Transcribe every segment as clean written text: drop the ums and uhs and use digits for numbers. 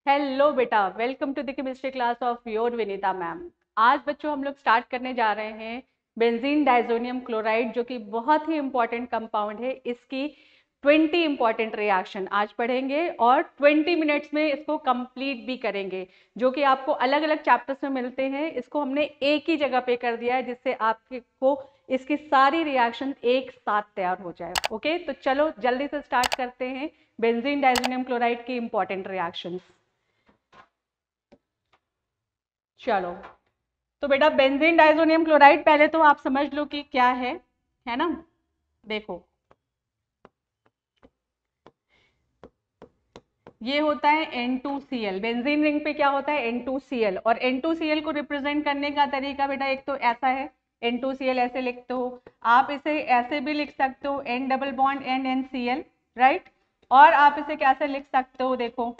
Hello बेटा, welcome to the chemistry class of your Vineeta ma'am. आज बच्चों हम लोग स्टार्ट करने जा रहे हैं बेंजीन डाइजोनियम क्लोराइड, जो कि बहुत ही इंपॉर्टेंट कंपाउंड है। इसकी 20 इंपॉर्टेंट रिएक्शन आज पढ़ेंगे और 20 मिनट्स में इसको कंप्लीट भी करेंगे, जो कि आपको अलग अलग चैप्टर्स में मिलते हैं। इसको हमने एक ही जगह पे कर दिया है, जिससे आपको इसकी सारी रिएक्शन एक साथ तैयार हो जाए। ओके, तो चलो जल्दी से स्टार्ट करते हैं बेंजीन डाइजोनियम क्लोराइड की इंपॉर्टेंट रिएक्शंस। चलो, तो बेटा बेंजीन डाइजोनियम क्लोराइड पहले तो आप समझ लो कि क्या है ना। देखो, ये होता है N2Cl। बेंजीन रिंग पे क्या होता है? N2Cl। और N2Cl को रिप्रेजेंट करने का तरीका बेटा एक तो ऐसा है, N2Cl ऐसे लिखते हो। आप इसे ऐसे भी लिख सकते हो, N double bond NNCl, right. और आप इसे कैसे लिख सकते हो? देखो,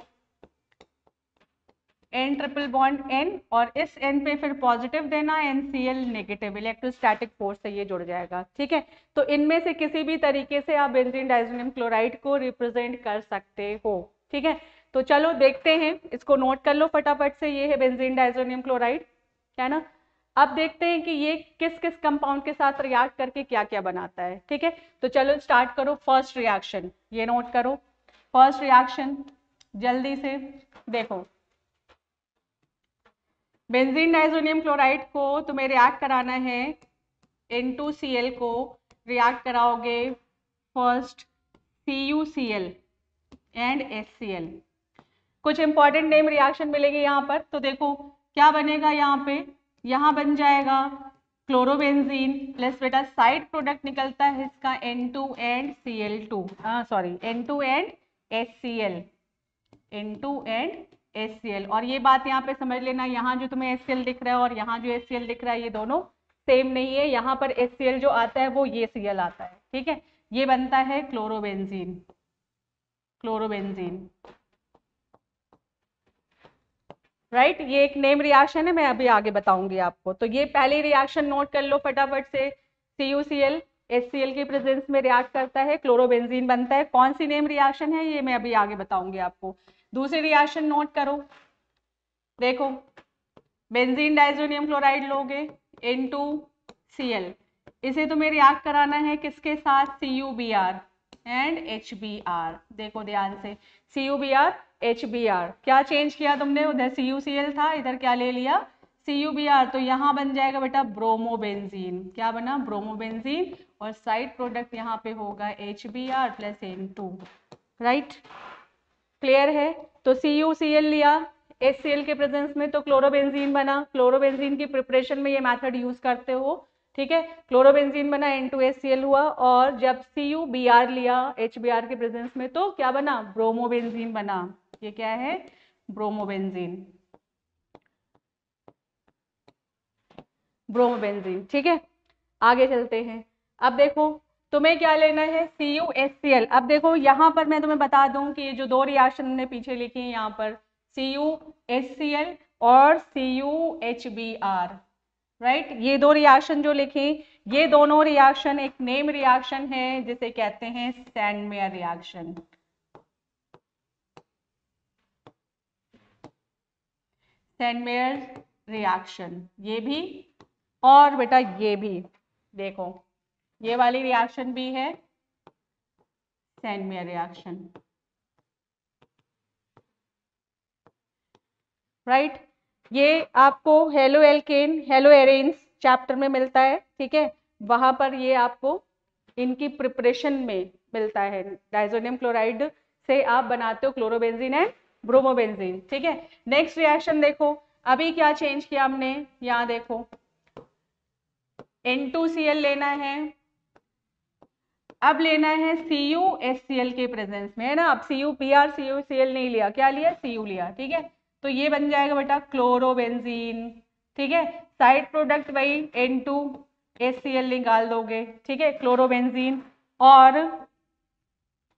N ट्रिपल बॉन्ड N, और इस N पे फिर पॉजिटिव देना, NCl नेगेटिव, इलेक्ट्रोस्टैटिक फोर्स से ये जुड़ जाएगा। ठीक है, तो इनमें से किसी भी तरीके से आप बेंजीन डाइजोनियम क्लोराइड को रिप्रेजेंट कर सकते हो। ठीक है, तो चलो देखते हैं, इसको नोट कर लो फटाफट से। ये है बेंजीन डाइजोनियम क्लोराइड, है ना। अब देखते हैं कि ये किस किस कंपाउंड के साथ रिएक्ट करके क्या क्या बनाता है। ठीक है, तो चलो स्टार्ट करो। फर्स्ट रिएक्शन ये नोट करो। फर्स्ट रिएक्शन जल्दी से देखो, बेंजीन डाइजोनियम क्लोराइड को तुम्हें रिएक्ट कराना है, N2Cl को रिएक्ट कराओगे फर्स्ट CuCl एंड HCl। कुछ इंपॉर्टेंट नेम रिएक्शन मिलेगी यहाँ पर, तो देखो क्या बनेगा यहाँ पे। यहाँ बन जाएगा क्लोरोबेंजीन प्लस बेटा साइड प्रोडक्ट निकलता है इसका N2 and Cl2, sorry N2 and HCl, N2 and HCl। और ये बात यहाँ पे समझ लेना, यहाँ जो तुम्हें HCl दिख रहा है और यहाँ जो HCl दिख रहा है, ये दोनों सेम नहीं है। यहाँ पर HCl जो आता है वो ये Cl आता है। ठीक है, ये बनता है क्लोरोबेंजीन। Chlorobenzene, right. ये एक नेम रिएक्शन है, मैं अभी आगे बताऊंगी आपको। तो ये पहली रिएक्शन नोट कर लो फटाफट से। CuCl HCl के प्रेजेंस में रिएक्ट करता है, क्लोरोबेंजीन बनता है। कौन सी नेम रिएक्शन है ये मैं अभी आगे बताऊंगी आपको। दूसरी रिएक्शन नोट करो। देखो, बेंजीन डाइजोनियम क्लोराइड लोगे, N2Cl, इसे तुम्हें रिएक्ट कराना है किसके साथ? CuBr and HBr। देखो ध्यान से, CuBr HBr, क्या चेंज किया तुमने? उधर CuCl था, इधर क्या ले लिया? CuBr। तो यहाँ बन जाएगा बेटा ब्रोमोबेंजीन। क्या बना? ब्रोमोबेंजीन। और साइड प्रोडक्ट यहाँ पे होगा HBr plus N2, right. Clear है? तो CuCl लिया HCl के प्रेजेंस में, तो क्लोरोबेंजीन बना। क्लोरोबेंजीन की प्रिपरेशन में ये मेथड यूज करते हो। ठीक है, क्लोरोबेंजीन बना, N2HCl हुआ। और जब CuBr लिया HBr के प्रेजेंस में, तो क्या बना? ब्रोमोबेंजीन बना। ये क्या है? ब्रोमोबेंजीन। ब्रोमोबेंजीन। ठीक है, आगे चलते हैं। अब देखो, तुम्हें क्या लेना है? CuHCl। अब देखो यहाँ पर मैं तुम्हें बता दूं कि ये जो दो रिएक्शन हमने पीछे लिखी है यहाँ पर, CuHCl और CuHBr, राइट। ये दो रिएक्शन जो लिखे, ये दोनों रिएक्शन एक नेम रिएक्शन है जिसे कहते हैं सैंडमेयर रिएक्शन। सैंडमेयर रिएक्शन ये भी, और बेटा ये भी। देखो, ये वाली रिएक्शन भी है सैंडमेयर रिएक्शन, राइट। ये आपको halo alkane hello arenes chapter में मिलता है। ठीक है, वहां पर ये आपको इनकी प्रिपरेशन में मिलता है। डाइजोनियम क्लोराइड से आप बनाते हो क्लोरोबेंजीन एंड ब्रोमोबेंजीन। ठीक है, नेक्स्ट रिएक्शन देखो, अभी क्या चेंज किया हमने। यहाँ देखो, N2Cl लेना है, अब लेना है CuHCl के प्रेजेंस में, है ना। अब CuBr CuCl नहीं लिया, क्या लिया? Cu लिया। ठीक है, तो ये बन जाएगा बेटा क्लोरोबेंजीन। ठीक है, साइड प्रोडक्ट वही N2HCl निकाल दोगे। ठीक है, क्लोरोबेंजीन। और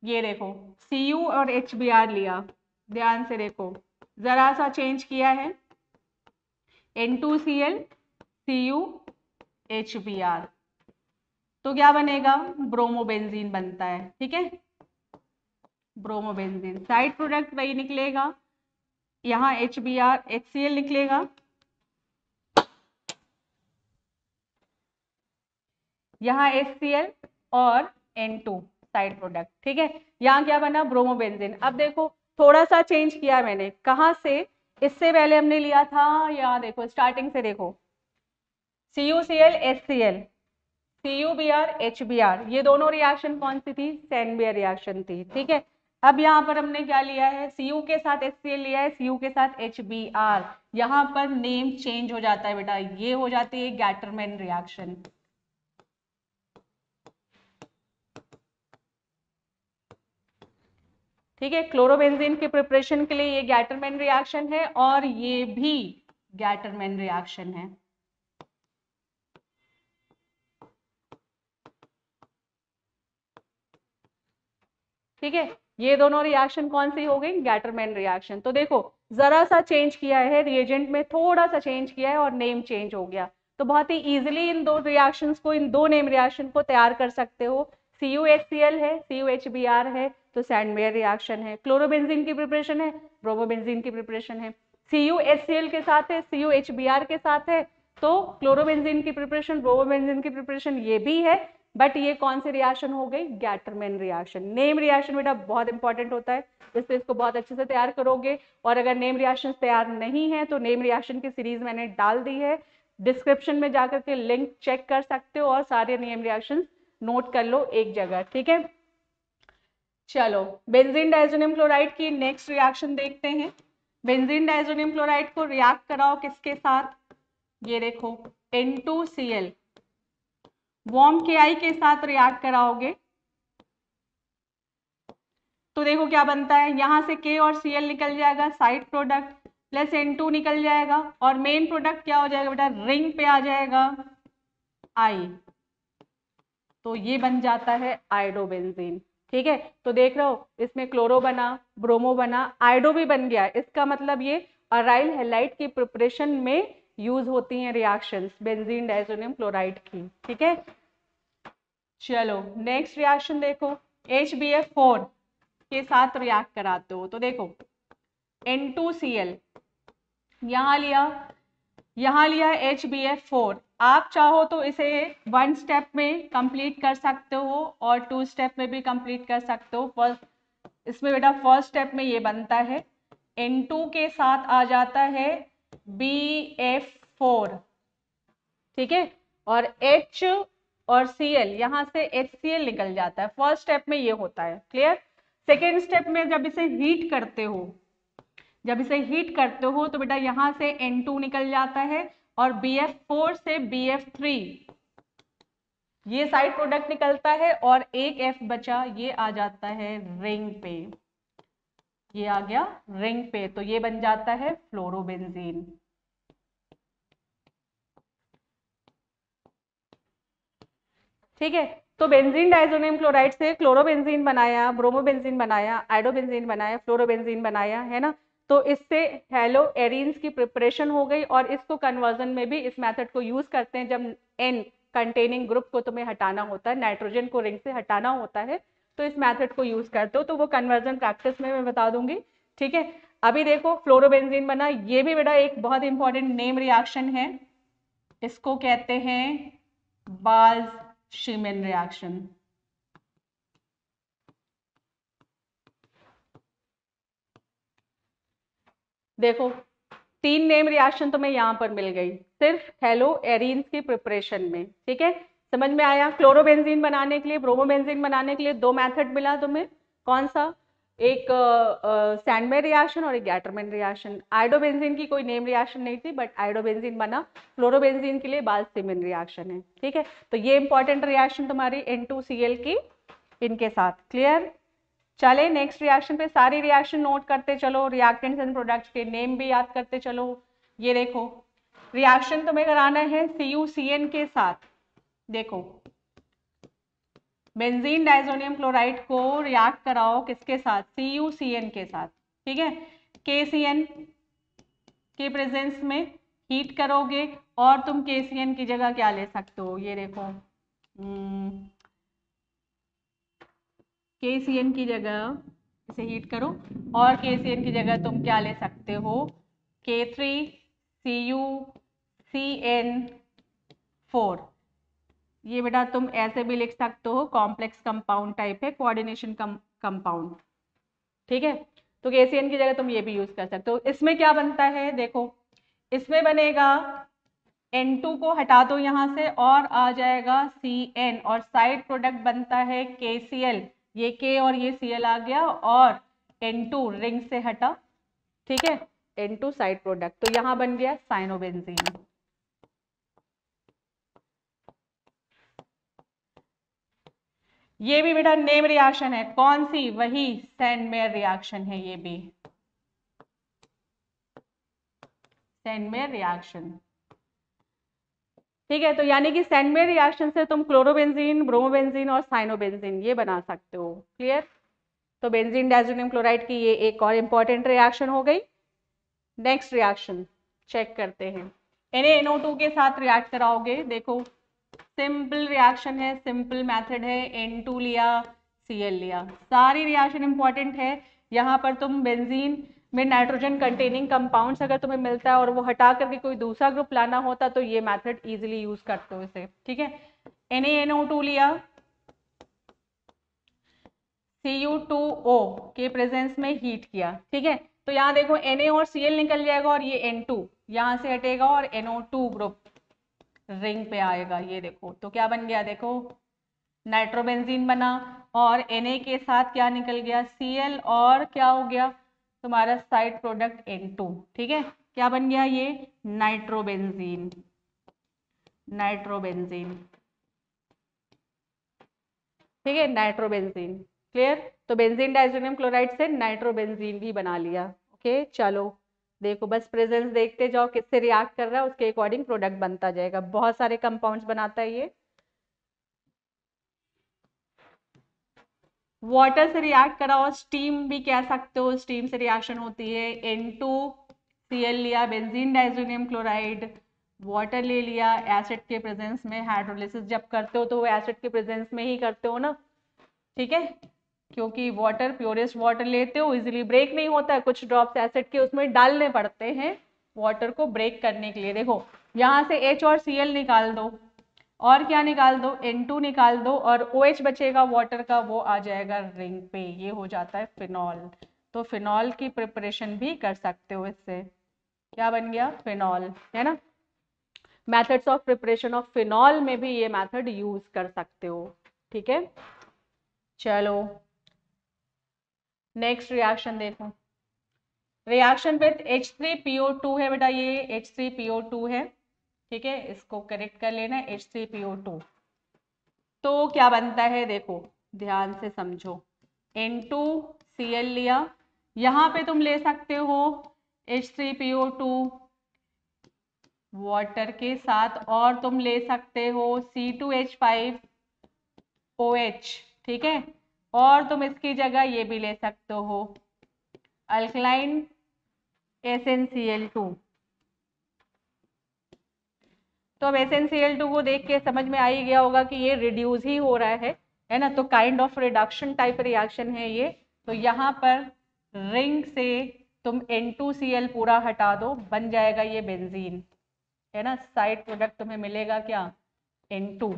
ये देखो, Cu और HBr लिया, ध्यान से देखो, जरा सा चेंज किया है, N2Cl CuHBr, तो क्या बनेगा? ब्रोमोबेंजीन बनता है। ठीक है, ब्रोमोबेंजीन, साइड प्रोडक्ट वही निकलेगा, यहाँ HBr HCl निकलेगा, यहाँ HCl और N2 साइड प्रोडक्ट, ठीक है। यहाँ क्या बना, ब्रोमोबेंजीन। अब देखो थोड़ा सा चेंज किया मैंने, कहाँ से, इससे पहले हमने लिया था, यहाँ देखो स्टार्टिंग से देखो, CuCl HCl, CuBr HBr, ये दोनों रिएक्शन कौन सी थी, सैनबियर रिएक्शन थी, ठीक है। अब यहाँ पर हमने क्या लिया है, Cu के साथ HCl लिया है, Cu के साथ HBr, यहाँ पर नेम चेंज हो जाता है बेटा, ये हो जाती है गैटरमैन रिएक्शन। ठीक है, क्लोरोबेंजीन के प्रिपरेशन के लिए ये गैटरमैन रिएक्शन है और ये भी गैटरमैन रिएक्शन है। ठीक है, ये दोनों रिएक्शन कौन सी हो गई, गैटरमैन रिएक्शन। तो देखो जरा सा चेंज किया है, रिएजेंट में थोड़ा सा चेंज किया है और नेम चेंज हो गया, तो बहुत ही इजीली इन दो रिएक्शंस को, इन दो नेम रिएक्शन को तैयार कर सकते हो। CuHCl है, CuHBr है, तो सैंडमेयर रिएक्शन है। क्लोरोबेंजीन की प्रिपरेशन है, ब्रोमोबेंजीन की प्रिपरेशन है। CuHCl के साथ है, CuHBr के साथ है, तो क्लोरोबेंजीन की प्रिपरेशन, ब्रोमोबेंजीन की प्रिपरेशन ये भी है, बट ये कौन सी रिएक्शन हो गई, गैटरमैन रिएक्शन। नेम रिएक्शन बेटा बहुत इंपॉर्टेंट होता है, जिससे इसको बहुत अच्छे से तैयार करोगे। और अगर नेम रिएक्शन तैयार नहीं है तो नेम रिएक्शन की सीरीज मैंने डाल दी है, डिस्क्रिप्शन में जाकर के लिंक चेक कर सकते हो और सारे नेम रिएक्शन नोट कर लो एक जगह, ठीक है। चलो बेंजीन डाइजोनियम क्लोराइड की नेक्स्ट रिएक्शन देखते हैं। बेंजीन डाइजोनियम क्लोराइड को रिएक्ट कराओ किसके साथ, ये देखो N2Cl, वार्म KI के साथ रिएक्ट कराओगे तो देखो क्या बनता है, यहां से K और Cl निकल जाएगा, साइड प्रोडक्ट प्लस N2 निकल जाएगा और मेन प्रोडक्ट क्या हो जाएगा बेटा, रिंग पे आ जाएगा I, तो ये बन जाता है आयोडोबेंजीन। ठीक है, तो देख रहे हो इसमें क्लोरो बना, ब्रोमो बना, आयोडो भी बन गया। इसका मतलब ये अराइल हैलाइड की प्रिपरेशन में यूज होती हैं रिएक्शंस बेंजीन डाइजोनियम क्लोराइड की। ठीक है, चलो नेक्स्ट रिएक्शन देखो, HBF4 के साथ रिएक्ट कराते हो तो देखो N2Cl, यहाँ लिया HBF4। आप चाहो तो इसे वन स्टेप में कंप्लीट कर सकते हो और टू स्टेप में भी कंप्लीट कर सकते हो। फर्स्ट इसमें बेटा फर्स्ट स्टेप में ये बनता है, N2 के साथ आ जाता है BF4, ठीक है, और H और Cl, यहाँ से HCl निकल जाता है। फर्स्ट स्टेप में ये होता है, क्लियर। सेकेंड स्टेप में जब इसे हीट करते हो, तो बेटा यहाँ से N2 निकल जाता है और BF4 से BF3 ये साइड प्रोडक्ट निकलता है और एक F बचा, ये आ जाता है रिंग पे, ये आ गया रिंग पे, तो ये बन जाता है फ्लोरोबेंजीन। ठीक है, तो बेंजीन डाइजोनियम क्लोराइड से क्लोरोबेंजीन बनाया, ब्रोमोबेंजीन बनाया, आयोडोबेंजीन बनाया, फ्लोरोबेंजीन बनाया, है ना। तो इससे हेलो एरीन्स की प्रिपरेशन हो गई और इसको कन्वर्जन में भी इस मेथड को यूज करते हैं जब N कंटेनिंग ग्रुप को तुम्हें हटाना होता है, नाइट्रोजन को रिंग से हटाना होता है, तो इस मेथड को यूज करते हो। तो वो कन्वर्जन प्रैक्टिस में मैं बता दूंगी। ठीक है, अभी देखो फ्लोरोबेंजीन बना, ये भी बेटा एक बहुत इंपॉर्टेंट नेम रिएक्शन है, इसको कहते हैं बाल्ज-शीमेन रिएक्शन। देखो तीन नेम रिएक्शन तुम्हें यहाँ पर मिल गई सिर्फ हेलो एरीन्स की प्रिपरेशन में। ठीक है, समझ में आया। क्लोरोबेंजीन बनाने के लिए, ब्रोमोबेंजीन बनाने के लिए दो मेथड मिला तुम्हें, कौन सा, एक सैंडमेयर रिएक्शन और एक गैटरमैन रिएक्शन। आयोडोबेंजीन की कोई नेम रिएक्शन नहीं थी, बट आयोडोबेंजीन बना। फ्लोरोबेंजीन के लिए बाल्ज-शीमेन रिएक्शन है। ठीक है, तो ये इंपॉर्टेंट रिएक्शन तुम्हारी N2Cl की इनके साथ, क्लियर। चले नेक्स्ट रिएक्शन पे, सारी रिएक्शन नोट करते चलो, रिएक्टेंट्स एंड प्रोडक्ट्स के नेम भी याद करते चलो। ये देखो रिएक्शन तुम्हें कराना है CuCN के साथ। देखो बेंजीन डाइजोनियम क्लोराइड को रिएक्ट कराओ किसके साथ, CuCN के साथ। ठीक है, KCN के प्रेजेंस में हीट करोगे और तुम KCN की जगह क्या ले सकते हो, ये देखो KCN की जगह इसे हीट करो और KCN की जगह तुम क्या ले सकते हो, K3CuCN4। ये बेटा तुम ऐसे भी लिख सकते हो, कॉम्प्लेक्स कंपाउंड टाइप है, कोऑर्डिनेशन कंपाउंड, ठीक है। तो KCN की जगह तुम ये भी यूज कर सकते हो। इसमें क्या बनता है देखो, इसमें बनेगा N2 को हटा दो यहाँ से और आ जाएगा Cn और साइड प्रोडक्ट बनता है KCl, ये K और ये Cl आ गया और N2 रिंग से हटा, ठीक है, N2 साइड प्रोडक्ट, तो यहाँ बन गया साइनोबेंजीन। ये भी बेटा नेम रिएक्शन है, कौन सी, वही सैंडमेयर रिएक्शन है, ये भी सैंडमेयर रिएक्शन, ठीक है। तो यानी कि सैंडमेयर रिएक्शन से तुम क्लोरोबेंजीन, ब्रोमोबेंजीन और साइनोबेंजीन ये बना सकते हो, क्लियर। तो बेंजीन डाइज़ोनियम क्लोराइड की ये एक और इंपॉर्टेंट रिएक्शन हो गई। नेक्स्ट रिएक्शन चेक करते हैं, NaNO2 के साथ रिएक्ट कराओगे, देखो सिंपल रिएक्शन है, सिंपल मेथड है, N2 लिया, Cl लिया, सारी रिएक्शन इंपॉर्टेंट है। यहाँ पर तुम बेंजीन में नाइट्रोजन कंटेनिंग कंपाउंड्स अगर तुम्हें मिलता है और वो हटा करके कोई दूसरा ग्रुप लाना होता तो ये मेथड इजीली यूज करते हो इसे, ठीक है। NaNO2 लिया, Cu2O के प्रेजेंस में हीट किया, ठीक है। तो यहाँ देखो Na और Cl निकल जाएगा और ये N2 यहाँ से हटेगा और NO2 ग्रुप रिंग पे आएगा, ये देखो। तो क्या बन गया देखो, नाइट्रोबेंजीन बना और Na के साथ क्या निकल गया, Cl और क्या हो गया तुम्हारा साइड प्रोडक्ट N2, ठीक है। क्या बन गया ये, नाइट्रोबेंजीन, नाइट्रोबेंजीन, ठीक है, नाइट्रोबेंजीन, क्लियर। तो बेंजीन डाइज़ोनियम क्लोराइड से नाइट्रोबेंजीन भी बना लिया, ओके। चलो देखो बस प्रेजेंस देखते जाओ, किससे रिएक्ट कर रहा है उसके अकॉर्डिंग प्रोडक्ट बनता जाएगा, बहुत सारे कंपाउंड्स बनाता है ये। वाटर से रिएक्ट कराओ, स्टीम भी कह सकते हो, स्टीम से रिएक्शन होती है, N2Cl लिया, बेंजीन डाइज़ोनियम क्लोराइड, वाटर ले लिया, एसिड के प्रेजेंस में हाइड्रोलिसिस जब करते हो तो वो एसिड के प्रेजेंस में ही करते हो ना, ठीक है, क्योंकि वाटर प्योरेस्ट वाटर लेते हो, इजीली ब्रेक नहीं होता है, कुछ ड्रॉप्स एसिड के उसमें डालने पड़ते हैं वाटर को ब्रेक करने के लिए। देखो यहाँ से H और Cl निकाल दो और क्या निकाल दो, N2 निकाल दो और OH बचेगा वाटर का, वो आ जाएगा रिंग पे, ये हो जाता है फिनॉल। तो फिनॉल की प्रिपरेशन भी कर सकते हो इससे, क्या बन गया, फिनॉल, है ना। Methods of preparation of phenol में भी ये मेथड यूज कर सकते हो, ठीक है। चलो नेक्स्ट रिएक्शन देखो, रिएक्शन विथ H3PO2 है बेटा, ये H3PO2 है, ठीक है, इसको करेक्ट कर लेना, H3PO2। तो क्या बनता है देखो ध्यान से समझो, N2Cl लिया, यहाँ पे तुम ले सकते हो H3PO2 वाटर के साथ और तुम ले सकते हो C2H5OH, ठीक है, और तुम इसकी जगह ये भी ले सकते हो अल्कलाइन SnCl2। तो अब SnCl2 को देख के समझ में आ ही गया होगा कि ये रिड्यूस ही हो रहा है ना, तो kind of reduction type reaction है ये। तो यहाँ पर रिंग से तुम N2Cl पूरा हटा दो, बन जाएगा ये बेंजीन, है ना, साइड प्रोडक्ट तुम्हें मिलेगा क्या, N2,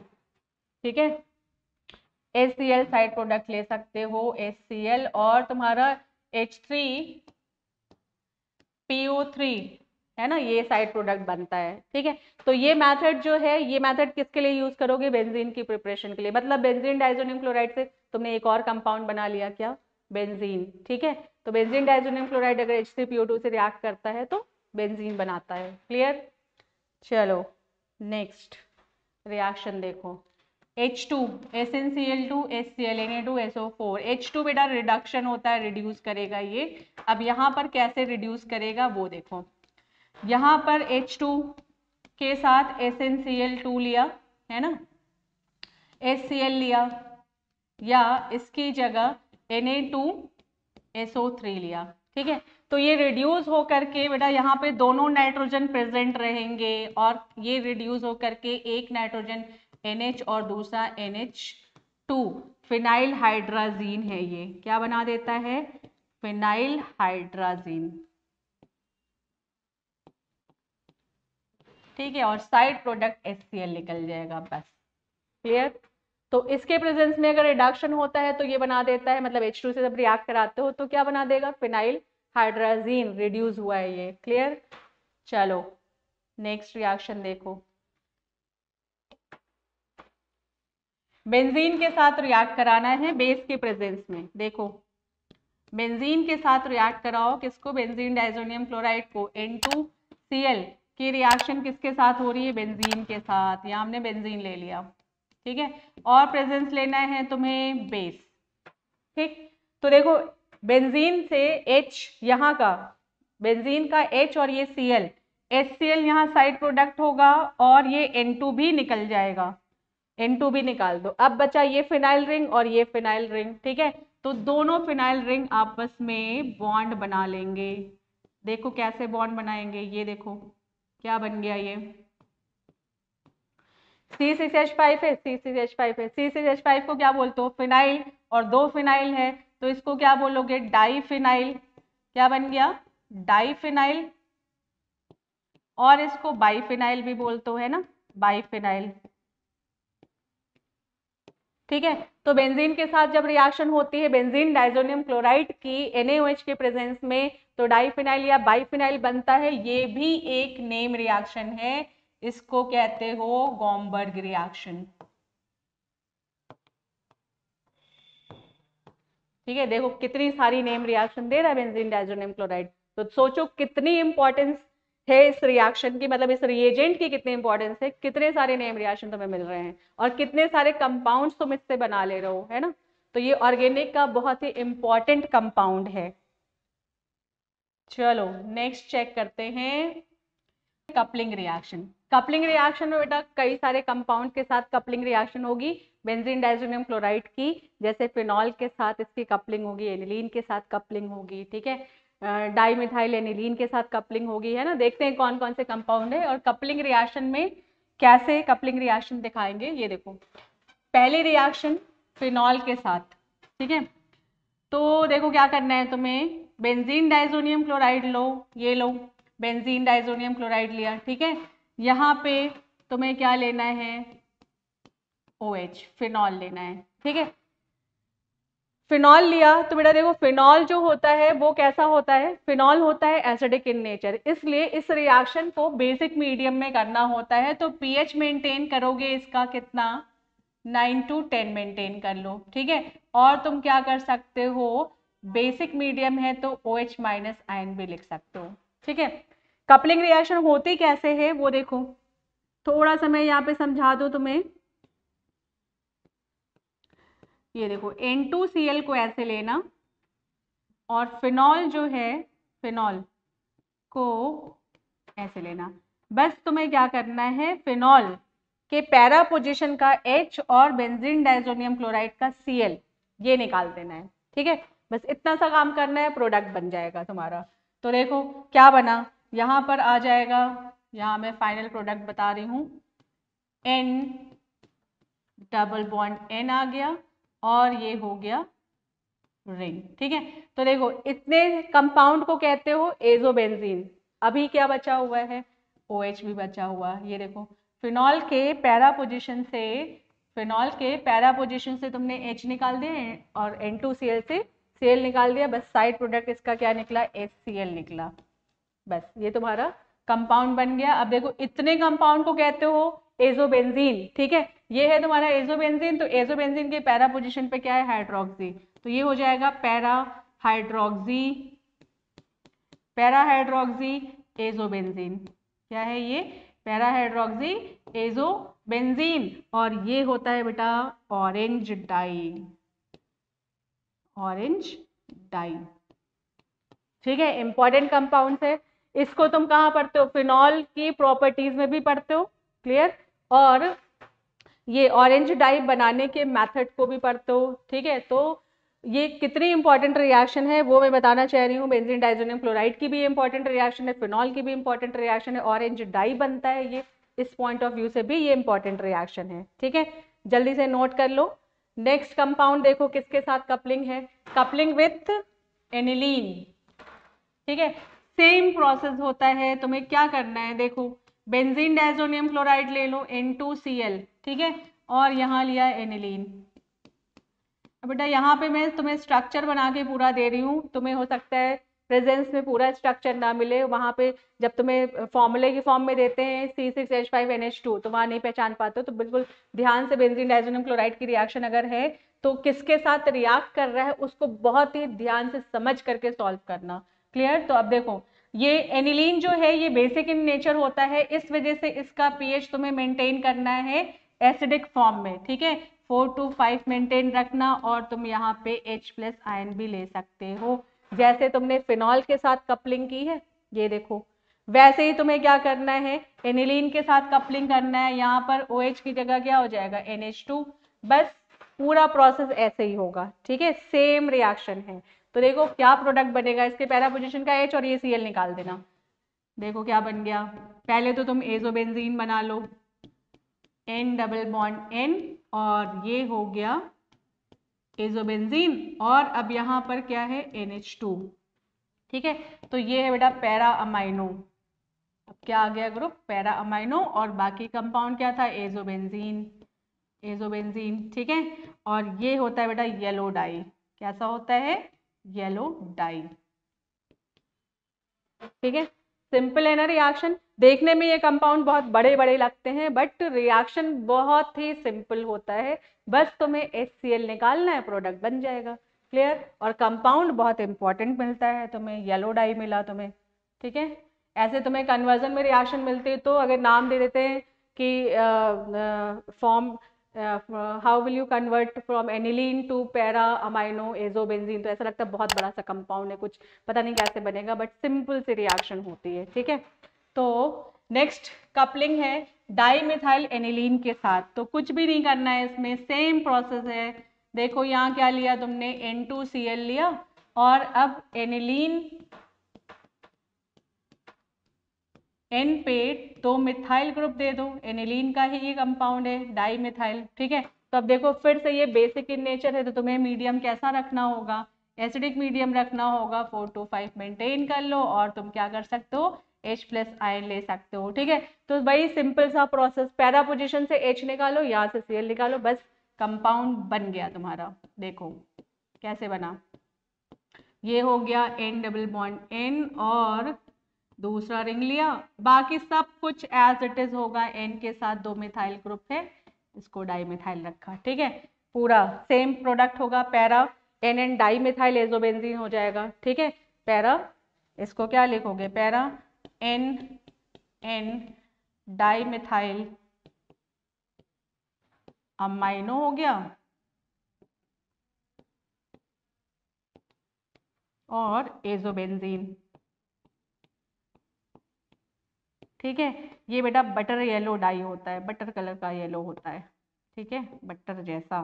ठीक है। HCl साइड प्रोडक्ट ले सकते हो HCl और तुम्हारा H3PO3, है ना, ये साइड प्रोडक्ट बनता है, ठीक है। तो ये मेथड जो है, ये मेथड किसके लिए यूज करोगे, बेंजीन की प्रिपरेशन के लिए, मतलब बेंजीन डाइज़ोनियम क्लोराइड से तुमने एक और कंपाउंड बना लिया, क्या, बेंजीन, ठीक है। तो बेंजीन डाइज़ोनियम क्लोराइड अगर H3PO2 से रिएक्ट करता है तो बेंजीन बनाता है, क्लियर। चलो नेक्स्ट रिएक्शन देखो, H2 SnCl2 HCl Na2SO4, H2 बेटा रिडक्शन होता है, रिड्यूस करेगा ये। अब यहाँ पर कैसे रिड्यूस करेगा वो देखो, यहाँ पर H2 के साथ SnCl2 लिया, है ना, HCl लिया, या इसकी जगह Na2SO3 लिया, ठीक है। तो ये रिड्यूस होकर के बेटा यहाँ पे दोनों नाइट्रोजन प्रेजेंट रहेंगे और ये रिड्यूस होकर के एक नाइट्रोजन NH और दूसरा NH2 फिनाइल हाइड्राजीन है, ये क्या बना देता है, फिनाइल हाइड्राजीन, ठीक है, और साइड प्रोडक्ट HCl निकल जाएगा, बस क्लियर। तो इसके प्रेजेंस में अगर रिडक्शन होता है तो ये बना देता है, मतलब H2 से जब रिएक्ट कराते हो तो क्या बना देगा, फिनाइल हाइड्राजीन रिड्यूस हुआ है ये, क्लियर। चलो नेक्स्ट रिएक्शन देखो, बेंजीन के साथ रिएक्ट कराना है बेस के प्रेजेंस में। देखो बेंजीन के साथ रिएक्ट कराओ, किसको, बेंजीन डाइजोनियम क्लोराइड को, N2Cl की रिएक्शन किसके साथ हो रही है, बेंजीन के साथ, यहाँ हमने बेंजीन ले लिया, ठीक है, और प्रेजेंस लेना है तुम्हें बेस, ठीक। तो देखो बेंजीन से H, यहाँ का बेंजीन का H और ये Cl, HCl यहाँ साइड प्रोडक्ट होगा और ये N2 भी निकल जाएगा, N2 भी निकाल दो। अब बचा ये फिनाइल रिंग और ये फिनाइल रिंग, ठीक है, तो दोनों फिनाइल रिंग आपस में बॉन्ड बना लेंगे। देखो कैसे बॉन्ड बनाएंगे, ये देखो क्या बन गया, ये C6H5 है, C6H5 है, C6H5 को क्या बोलते हो, फिनाइल, और दो फिनाइल है तो इसको क्या बोलोगे, डाईफिनाइल, क्या बन गया, डाईफिनाइल, और इसको बाईफिनाइल भी बोलते हो, है ना, बाईफिनाइल, ठीक है। तो बेंजीन के साथ जब रिएक्शन होती है बेंजीन डाइजोनियम क्लोराइड की NaOH के प्रेजेंस में, तो डाईफिनाइल या बाईफिनाइल बनता है, ये भी एक नेम रिएक्शन है, इसको कहते हो गॉम्बर्ग रिएक्शन, ठीक है। देखो कितनी सारी नेम रिएक्शन दे रहा है बेंजीन डाइजोनियम क्लोराइड, तो सोचो कितनी इंपॉर्टेंस है इस रिएक्शन की, मतलब इस रिएजेंट की कितनी इंपॉर्टेंस है, कितने सारे नेम रिएक्शन तुम्हें मिल रहे हैं और कितने सारे कंपाउंड्स तुम इससे बना ले रहे हो, है ना। तो ये ऑर्गेनिक का बहुत ही इंपॉर्टेंट कंपाउंड है। चलो नेक्स्ट चेक करते हैं कपलिंग रिएक्शन। कपलिंग रिएक्शन में बेटा कई सारे कंपाउंड के साथ कपलिंग रिएक्शन होगी बेंजीन डाइजोनियम क्लोराइड की, जैसे फिनॉल के साथ इसकी कपलिंग होगी, एनिलीन के साथ कपलिंग होगी, ठीक है, डाईमिथाइल एनिलीन के साथ कपलिंग होगी, है ना। देखते हैं कौन कौन से कंपाउंड है और कपलिंग रिएक्शन में कैसे कपलिंग रिएक्शन दिखाएंगे। ये देखो पहली रिएक्शन फिनॉल के साथ, ठीक है, तो देखो क्या करना है तुम्हें, बेंजीन डाइजोनियम क्लोराइड लो, ये लो बेंजीन डाइजोनियम क्लोराइड लिया, ठीक है, यहाँ पे तुम्हें क्या लेना है, OH फिनॉल लेना है, ठीक है। फिनॉल लिया तो बेटा देखो फिनॉल जो होता है वो कैसा होता है, फिनॉल होता है एसिडिक इन नेचर, इसलिए इस रिएक्शन को बेसिक मीडियम में करना होता है, तो pH मेंटेन करोगे इसका कितना, 9 to 10 मेंटेन कर लो, ठीक है। और तुम क्या कर सकते हो, बेसिक मीडियम है तो OH माइनस आयन भी लिख सकते हो, ठीक है। कपलिंग रिएक्शन होती कैसे है वो देखो, थोड़ा सा मैं यहाँ पे समझा दूं तुम्हें। ये देखो N2Cl को ऐसे लेना और फिनॉल जो है फिनॉल को ऐसे लेना, बस तुम्हें क्या करना है, फिनॉल के पैरा पोजीशन का H और बेंजीन डाइजोनियम क्लोराइड का Cl ये निकाल देना है, ठीक है, बस इतना सा काम करना है, प्रोडक्ट बन जाएगा तुम्हारा। तो देखो क्या बना, यहाँ पर आ जाएगा, यहाँ मैं फाइनल प्रोडक्ट बता रही हूँ, N डबल बॉन्ड N आ गया और ये हो गया रिंग, ठीक है। तो देखो इतने कंपाउंड को कहते हो एजोबेंजीन, अभी क्या बचा हुआ है, OH भी बचा हुआ है, ये देखो फिनॉल के पैरा पोजीशन से, फिनॉल के पैरा पोजीशन से तुमने H निकाल दिया और N2Cl से Cl निकाल दिया, बस साइड प्रोडक्ट इसका क्या निकला, HCl निकला, बस ये तुम्हारा कंपाउंड बन गया। अब देखो इतने कंपाउंड को कहते हो एजोबेंजीन, ठीक है, ये है तुम्हारा एजोबेंजीन, तो एजोबेंजीन के पैरा पोजीशन पे क्या है, हाइड्रोक्सी, तो ये हो जाएगा para hydroxy, para hydroxy azobenzene, क्या है ये, पैरा हाइड्रोक्सी एजोबेंजीन, और ये होता है बेटा ऑरेंज डाई, ऑरेंज डाई, ठीक है, इंपॉर्टेंट कंपाउंड है। इसको तुम कहाँ पढ़ते हो, फिनॉल की प्रॉपर्टीज में भी पढ़ते हो, क्लियर, और ये ऑरेंज डाई बनाने के मेथड को भी पढ़ते हो, ठीक है। तो ये कितनी इंपॉर्टेंट रिएक्शन है वो मैं बताना चाह रही हूँ, बेंजीन डाइजोनियम क्लोराइड की भी इंपॉर्टेंट रिएक्शन है, फिनॉल की भी इंपॉर्टेंट रिएक्शन है, ऑरेंज डाई बनता है ये, इस पॉइंट ऑफ व्यू से भी ये इंपॉर्टेंट रिएक्शन है, ठीक है, जल्दी से नोट कर लो। नेक्स्ट कंपाउंड देखो किसके साथ कपलिंग है, कपलिंग विथ एनिलीन। ठीक है, सेम प्रोसेस होता है, तुम्हें क्या करना है, देखो बेंजीन डायजोनियम क्लोराइड ले लो N2Cl, ठीक है, और यहाँ लिया एनिलीन। बेटा यहाँ पे मैं तुम्हें स्ट्रक्चर बना के पूरा दे रही हूँ, तुम्हें हो सकता है प्रेजेंस में पूरा स्ट्रक्चर ना मिले, वहां पे जब तुम्हें फॉर्मूले की फॉर्म में देते हैं C6H5NH2 तो वहां नहीं पहचान पाते हो, तो बिल्कुल ध्यान से बेंजीन डायजोनियम क्लोराइड की रिएक्शन अगर है तो किसके साथ रिएक्ट कर रहा है उसको बहुत ही ध्यान से समझ करके सॉल्व करना। क्लियर? तो अब देखो ये एनिलीन जो है ये बेसिक इन नेचर होता है, इस वजह से इसका पीएच तुम्हें मेंटेन करना है एसिडिक फॉर्म में, ठीक है, 4 to 5 मेंटेन रखना, और तुम यहाँ पे H+ आयन भी ले सकते हो, जैसे तुमने फिनॉल के साथ कपलिंग की है, ये देखो वैसे ही तुम्हें क्या करना है, एनिलीन के साथ कपलिंग करना है, यहाँ पर OH की जगह क्या हो जाएगा NH2, बस पूरा प्रोसेस ऐसे ही होगा, ठीक है, सेम रिएक्शन है। तो देखो क्या प्रोडक्ट बनेगा, इसके पैरा पोजीशन का H और ये Cl निकाल देना, देखो क्या बन गया, पहले तो तुम एजोबेंजीन बना लो N डबल बॉन्ड N, और ये हो गया एजोबेंजीन, और अब यहाँ पर क्या है NH2, ठीक है, तो ये है बेटा पैरा अमाइनो, अब क्या आ गया ग्रुप पैरा अमाइनो, और बाकी कंपाउंड क्या था एजोबेंजीन, एजोबेंजीन, ठीक है, और ये होता है बेटा येलो डाई, कैसा होता है येलो डाई, ठीक है, सिंपल है ना रिएक्शन, देखने में ये कंपाउंड बहुत बड़े बड़े लगते हैं बट रिएक्शन बहुत ही सिंपल होता है, बस तुम्हें HCl निकालना है प्रोडक्ट बन जाएगा। क्लियर? और कंपाउंड बहुत इंपॉर्टेंट मिलता है तुम्हें, येलो डाई मिला तुम्हें, ठीक है, ऐसे तुम्हें कन्वर्जन में रिएक्शन मिलती है तो अगर नाम दे देते हैं कि form how will you convert from aniline to para amino azobenzene, तो ऐसा लगता है बहुत बड़ा सा कंपाउंड है, कुछ पता नहीं कैसे बनेगा, बट सिंपल सी रिएक्शन होती है, ठीक है। तो नेक्स्ट कपलिंग है डाई मिथाइल एनिलीन के साथ, तो कुछ भी नहीं करना है इसमें, सेम प्रोसेस है, देखो यहाँ क्या लिया तुमने N2Cl लिया, और अब एनिलीन N पे तो मिथाइल ग्रुप दे दो, एनिलीन का ही ये कंपाउंड है डाई मिथाइल, ठीक है, तो अब देखो फिर से ये बेसिक इन नेचर है, तो तुम्हें मीडियम कैसा रखना होगा, एसिडिक मीडियम रखना होगा, 4 to 5 मेंटेन कर लो, और तुम क्या कर सकते हो H+ आयन ले सकते हो, ठीक है, तो भाई सिंपल सा प्रोसेस, पैरा पोजिशन से H निकालो, यहाँ से Cl निकालो, बस कंपाउंड बन गया तुम्हारा, देखो कैसे बना, ये हो गया N डबल बॉन्ड N और दूसरा रिंग लिया, बाकी सब कुछ एज इट इज होगा, N के साथ 2 मिथाइल ग्रुप है, इसको डाई मिथाइल रखा, ठीक है, पूरा सेम प्रोडक्ट होगा, para NN di methyl azobenzene हो जाएगा, ठीक है, पैरा इसको क्या लिखोगे para NN di methyl amino हो गया, और एजोबेंजीन, ठीक है, ये बेटा बटर येलो डाई होता है, बटर कलर का येलो होता है, ठीक है, बटर जैसा,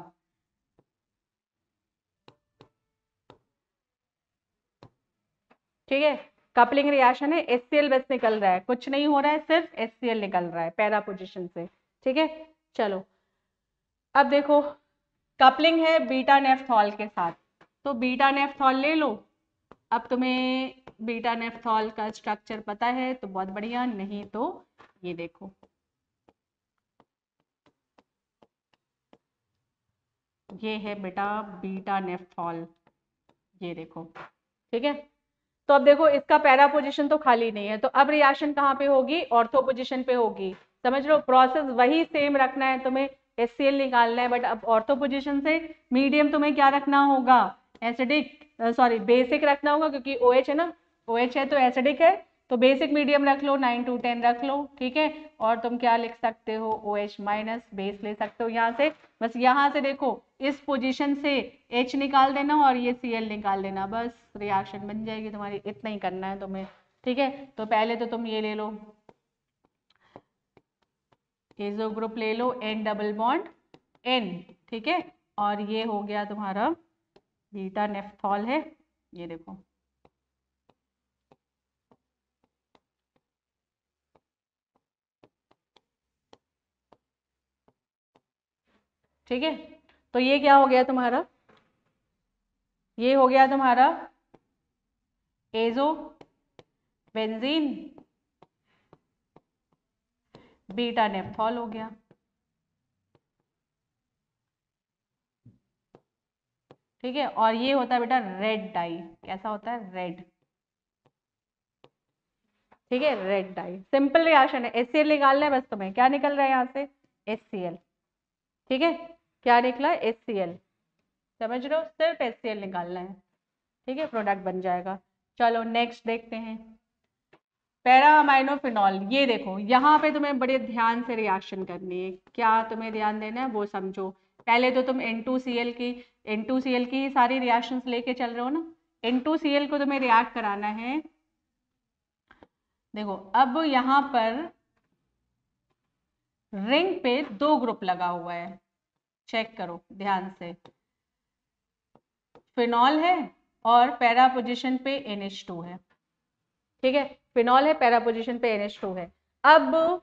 ठीक है, कपलिंग रिएक्शन है, HCl बस निकल रहा है, कुछ नहीं हो रहा है, सिर्फ HCl निकल रहा है पैरा पोजीशन से, ठीक है। चलो अब देखो कपलिंग है बीटा नेफ्थॉल के साथ, तो बीटा नेफ्थॉल ले लो, अब तुम्हें बीटा नेफ्थॉल का स्ट्रक्चर पता है तो बहुत बढ़िया, नहीं तो ये देखो, ये है बेटा बीटा नेफ्थॉल, ये देखो, ठीक है, तो अब देखो इसका पैरा पोजीशन तो खाली नहीं है, तो अब रिएक्शन कहाँ पे होगी, ऑर्थो पोजीशन पे होगी, समझ लो प्रोसेस वही सेम रखना है तुम्हें, HCl निकालना है, बट अब ऑर्थो पोजीशन से मीडियम तुम्हें क्या रखना होगा, एसिडिक सॉरी बेसिक रखना होगा, क्योंकि OH है ना, OH है तो एसिडिक है, तो बेसिक मीडियम रख लो, 9 to 10 रख लो, ठीक है, और तुम क्या लिख सकते हो OH माइनस बेस ले सकते हो यहाँ से, बस यहाँ से देखो इस पोजीशन से H निकाल देना और ये Cl निकाल देना, बस रिएक्शन बन जाएगी तुम्हारी, इतना ही करना है तुम्हें, ठीक है, तो पहले तो तुम ये ले लो एजो ग्रुप ले लो N डबल बॉन्ड N, ठीक है, और ये हो गया तुम्हारा बीटा नेफ्थॉल है, ये देखो, ठीक है, तो ये क्या हो गया तुम्हारा, ये हो गया तुम्हारा एजो बेंजीन बीटा नेप्थॉल हो गया। ठीक है, और ये होता है बेटा रेड डाई। कैसा होता है, रेड। ठीक है, रेड डाई, सिंपल रिएक्शन है। HCl निकालना है बस तुम्हें। क्या निकल रहा है यहाँ से, HCl। ठीक है, क्या निकला, HCl। समझ रहे हो, सिर्फ HCl निकालना है। ठीक है, प्रोडक्ट बन जाएगा। चलो नेक्स्ट देखते हैं, पैरा अमाइनोफिनॉल। ये देखो यहाँ पे तुम्हें बड़े ध्यान से रिएक्शन करनी है। क्या तुम्हें ध्यान देना है वो समझो। पहले तो तुम N2Cl की ही सारी रिएक्शंस लेके चल रहे हो ना। N2Cl को तुम्हें रिएक्ट कराना है। देखो अब यहाँ पर रिंग पे 2 ग्रुप लगा हुआ है, चेक करो ध्यान से। फिनॉल है और पैरा पोजीशन पे NH2 है। ठीक है, फिनॉल है, पैरा पोजीशन पे NH2 है। अब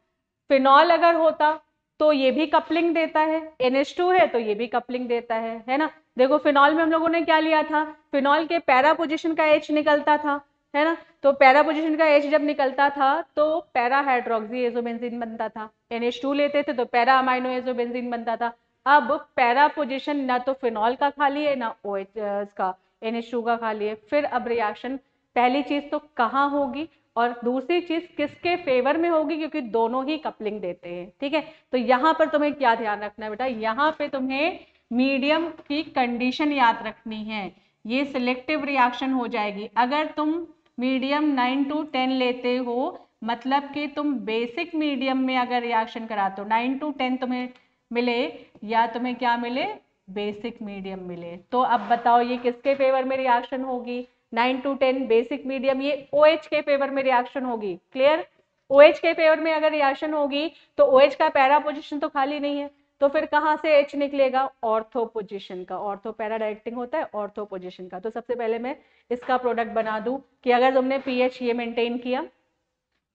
फिनॉल अगर होता तो ये भी कपलिंग देता है, NH2 है तो ये भी कपलिंग देता है ना। देखो फिनॉल में हम लोगों ने क्या लिया था, फिनॉल के पैरा पोजीशन का H निकलता था, है ना। तो पैरा पोजीशन का H जब निकलता था तो पैरा हाइड्रोक्सी एजोबेंजीन बनता था। NH2 लेते थे तो पैरा अमाइनो एजोबेंजीन बनता था। अब पैरा पोजीशन ना तो फिनॉल का खाली है ना OH का NH2 का खाली है। फिर अब रिएक्शन पहली चीज तो कहाँ होगी और दूसरी चीज किसके फेवर में होगी, क्योंकि दोनों ही कपलिंग देते हैं। ठीक है, तो यहाँ पर तुम्हें क्या ध्यान रखना है बेटा, यहाँ पे तुम्हें मीडियम की कंडीशन याद रखनी है। ये सिलेक्टिव रिएक्शन हो जाएगी अगर तुम मीडियम 9 to 10 लेते हो। मतलब कि तुम बेसिक मीडियम में अगर रिएक्शन कराते हो 9 to 10 तुम्हें मिले या तुम्हें क्या मिले, बेसिक मीडियम मिले। तो अब बताओ ये किसके फेवर में रिएक्शन होगी, 9 to 10 बेसिक मीडियम, ये OH के फेवर में रिएक्शन होगी। क्लियर, OH के फेवर में अगर रिएक्शन होगी तो OH का पैरा पोजीशन तो खाली नहीं है, तो फिर कहाँ से H निकलेगा, ऑर्थो पोजीशन का। ऑर्थो पैरा डायरेक्टिंग होता है ऑर्थो पोजीशन का। तो सबसे पहले मैं इसका प्रोडक्ट बना दूं कि अगर तुमने pH ये मेंटेन किया,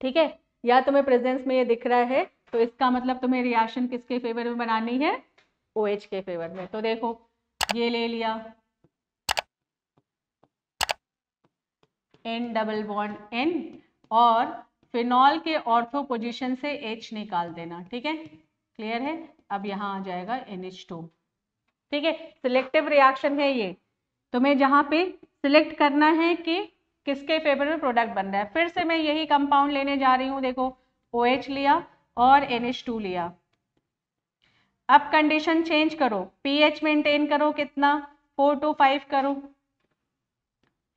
ठीक है, या तुम्हें प्रेजेंस में ये दिख रहा है, तो इसका मतलब तुम्हें रिएक्शन किसके फेवर में बनानी है, OH के फेवर में। तो देखो ये ले लिया N डबल बॉन्ड N और फिनॉल के ऑर्थो पोजीशन से H निकाल देना। ठीक है, क्लियर है। अब यहाँ आ जाएगा NH2। ठीक है, सिलेक्टिव रिएक्शन है ये, तुम्हें जहां पे सिलेक्ट करना है कि किसके फेवर में प्रोडक्ट बन रहा है। फिर से मैं यही कंपाउंड लेने जा रही हूँ। देखो OH लिया और NH2 लिया। अब कंडीशन चेंज करो, pH मेंटेन करो, कितना 4 to 5 करो,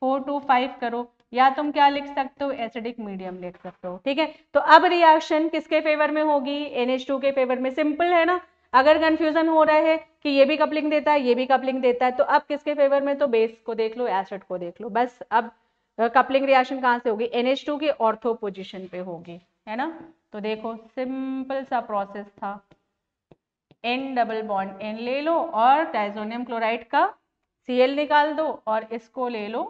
4 to 5 करो, या तुम क्या लिख सकते हो, एसिडिक मीडियम लिख सकते हो। ठीक है, तो अब रिएक्शन किसके फेवर में होगी, NH2 के फेवर में। सिंपल है ना। अगर कंफ्यूजन हो रहा है कि ये भी कपलिंग देता है ये भी कपलिंग देता है, तो अब किसके फेवर में, तो बेस को देख लो, एसिड को देख लो। बस अब कपलिंग रिएक्शन कहाँ से होगी, NH2 के ऑर्थो पोजीशन पे होगी, है ना। तो देखो सिंपल सा प्रोसेस था, N डबल बॉन्ड N ले लो और डाइजोनियम क्लोराइड का Cl निकाल दो और इसको ले लो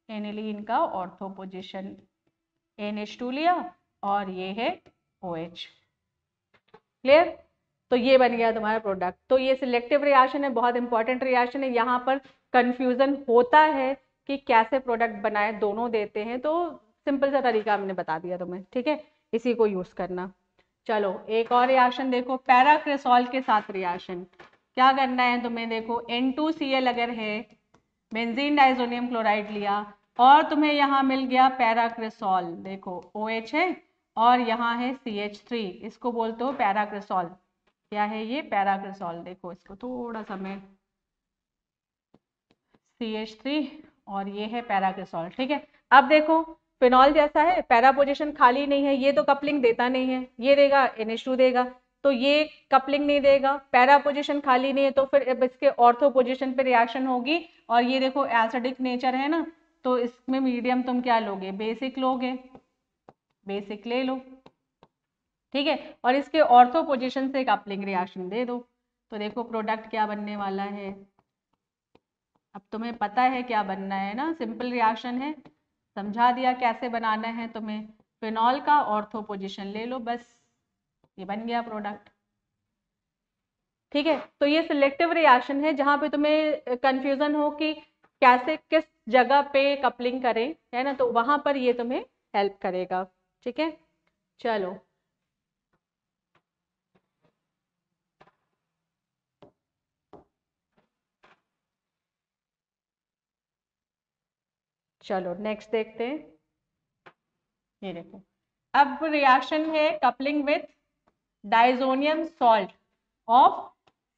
एनिलीन का ऑर्थो पोजीशन, NH2 लिया और ये है OH। क्लियर, तो ये बन गया तुम्हारा प्रोडक्ट। तो ये सिलेक्टिव रिएक्शन है, बहुत इंपॉर्टेंट रिएक्शन है। यहाँ पर कंफ्यूजन होता है कि कैसे प्रोडक्ट बनाए, दोनों देते हैं, तो सिंपल सा तरीका हमने बता दिया तुम्हें। ठीक है, इसी को यूज करना। चलो एक और रिएक्शन देखो, पैराक्रेसॉल के साथ रिएक्शन। क्या करना है तुम्हें, देखो N2Cl अगर है, बेंजीन डाइजोनियम क्लोराइड लिया और तुम्हें यहाँ मिल गया पैराक्रेसॉल। देखो OH है और यहाँ है CH3, इसको बोलते हो पैराक्रेसॉल। क्या है ये, पैराक्रेसॉल। देखो इसको थोड़ा सा मैं, CH3 और ये है पैराक्रेसॉल। ठीक है, अब देखो फिनॉल जैसा है, पैरा पोजीशन खाली नहीं है, ये तो कपलिंग देता नहीं है, ये देगा NH2 देगा, तो ये कपलिंग नहीं देगा, पैरा पोजीशन खाली नहीं है, तो फिर अब इसके ऑर्थो पोजीशन पे रिएक्शन होगी। और ये देखो एसिडिक नेचर है ना, तो इसमें मीडियम तुम क्या लोगे, बेसिक लोगे, बेसिक ले लो। ठीक है, और इसके ऑर्थो पोजीशन से कपलिंग रिएक्शन दे दो। तो देखो प्रोडक्ट क्या बनने वाला है, अब तुम्हें पता है क्या बनना है ना, सिंपल रिएक्शन है, समझा दिया कैसे बनाना है तुम्हें। फिनॉल का ऑर्थो पोजीशन ले लो, बस ये बन गया प्रोडक्ट। ठीक है, तो ये सिलेक्टिव रिएक्शन है जहां पे तुम्हें कंफ्यूजन हो कि कैसे किस जगह पे कपलिंग करें, है ना, तो वहां पर ये तुम्हें हेल्प करेगा। ठीक है, चलो चलो नेक्स्ट देखते हैं। ये देखो, अब रिएक्शन है coupling with diazonium salt of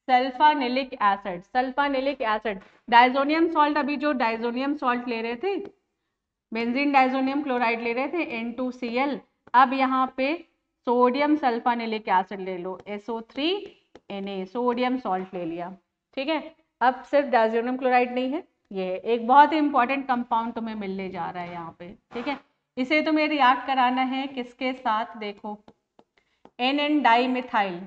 sulphanilic acid. Sulphanilic acid, diazonium salt, अभी जो डाइजोनियम सॉल्ट ले रहे थे, बेंजीन डाइजोनियम क्लोराइड ले रहे थे N2Cl, अब यहाँ पे सोडियम सल्फानिलिक एसिड ले लो SO3Na, सोडियम सॉल्ट ले लिया। ठीक है, अब सिर्फ डाइजोनियम क्लोराइड नहीं है, ये एक बहुत ही इंपॉर्टेंट कंपाउंड तुम्हें मिलने जा रहा है यहाँ पे। ठीक है, इसे तुम्हें रिएक्ट कराना है किसके साथ, देखो NN डाइमिथाइल,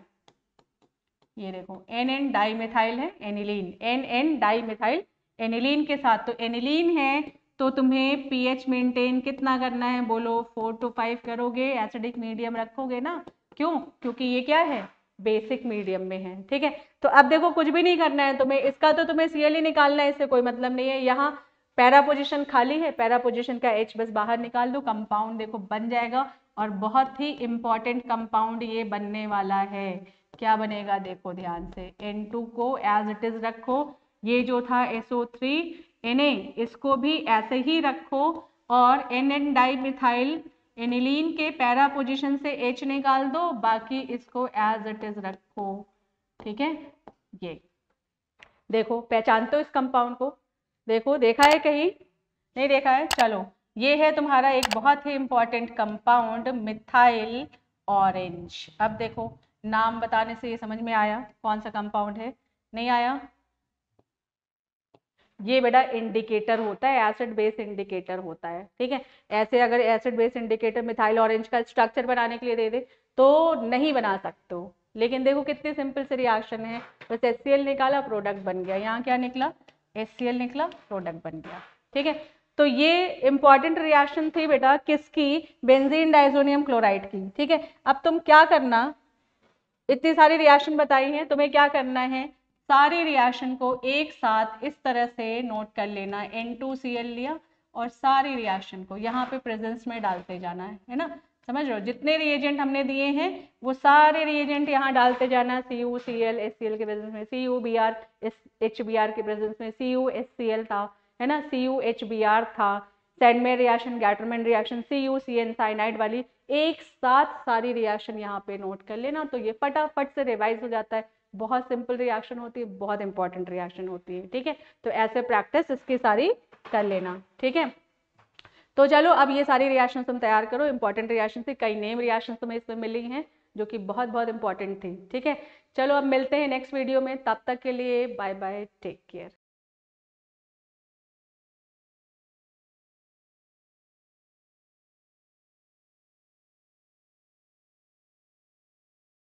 ये देखो NN डाइमिथाइल है, एनिलीन, NN डाइमिथाइल एनिलीन के साथ। तो एनिलीन है तो तुम्हें पीएच मेंटेन कितना करना है, बोलो 4 to 5 करोगे, एसिडिक मीडियम रखोगे ना, क्यों, क्योंकि ये क्या है, बेसिक मीडियम में है। ठीक है, तो अब देखो कुछ भी नहीं करना है तुम्हें, इसका तो तुम्हें Cl ही निकालना है, इससे कोई मतलब नहीं है। यहाँ पैरा पोजिशन खाली है, पैरा पोजिशन का H बस बाहर निकाल दो, कंपाउंड देखो बन जाएगा। और बहुत ही इंपॉर्टेंट कंपाउंड ये बनने वाला है। क्या बनेगा, देखो ध्यान से, N2 को एज इट इज रखो, ये जो था SO3Na इसको भी ऐसे ही रखो, और NN डाइमिथाइल एनिलीन के पैरा पोजीशन से H निकाल दो, बाकी इसको एज इट इज रखो। ठीक है, ये देखो, पहचानते हो इस कंपाउंड को, देखो देखा है कहीं, नहीं देखा है, चलो ये है तुम्हारा एक बहुत ही इंपॉर्टेंट कंपाउंड मिथाइल ऑरेंज। अब देखो नाम बताने से ये समझ में आया कौन सा कंपाउंड है, नहीं आया, ये बेटा इंडिकेटर होता है, एसिड बेस इंडिकेटर होता है। ठीक है, ऐसे अगर acid base indicator methyl orange का स्ट्रक्चर बनाने के लिए दे दे तो नहीं बना सकते हो, लेकिन देखो कितनी सिंपल से रिएक्शन है, बस HCl निकाला, प्रोडक्ट बन गया, यहाँ क्या निकला, HCl निकला, प्रोडक्ट बन गया। ठीक है, तो ये इंपॉर्टेंट रिएक्शन थी बेटा किसकी, बेंजीन डाइजोनियम क्लोराइड की। ठीक है, अब तुम क्या करना, इतनी सारी रिएक्शन बताई हैं, तुम्हें क्या करना है, सारे रिएक्शन को एक साथ इस तरह से नोट कर लेना, N2Cl लिया और सारे रिएक्शन को यहाँ पे प्रेजेंस में डालते जाना है ना, समझ रहे हो, जितने रिएजेंट हमने दिए हैं वो सारे रिएजेंट यहाँ डालते जाना, CuCl HCl के प्रेजेंस में, CuBr HBr के प्रेजेंस में CuHCl था, है ना, CuHBr था, Sandmeyer reaction, Gattermann reaction, CuCN cyanide वाली, एक साथ सारी रिएक्शन यहाँ पे नोट कर लेना, तो ये फटाफट से रिवाइज हो जाता है। बहुत सिंपल रिएक्शन होती है, बहुत इंपॉर्टेंट रिएक्शन होती है। ठीक है, तो ऐसे प्रैक्टिस इसकी सारी कर लेना। ठीक है, तो चलो अब ये सारी रिएक्शन तुम तैयार करो, इंपॉर्टेंट रिएक्शन थी, कई नेम रिएक्शन तुम्हें इसमें मिली हैं जो कि बहुत बहुत इंपॉर्टेंट थी। ठीक है, चलो अब मिलते हैं नेक्स्ट वीडियो में, तब तक के लिए बाय बाय, टेक केयर।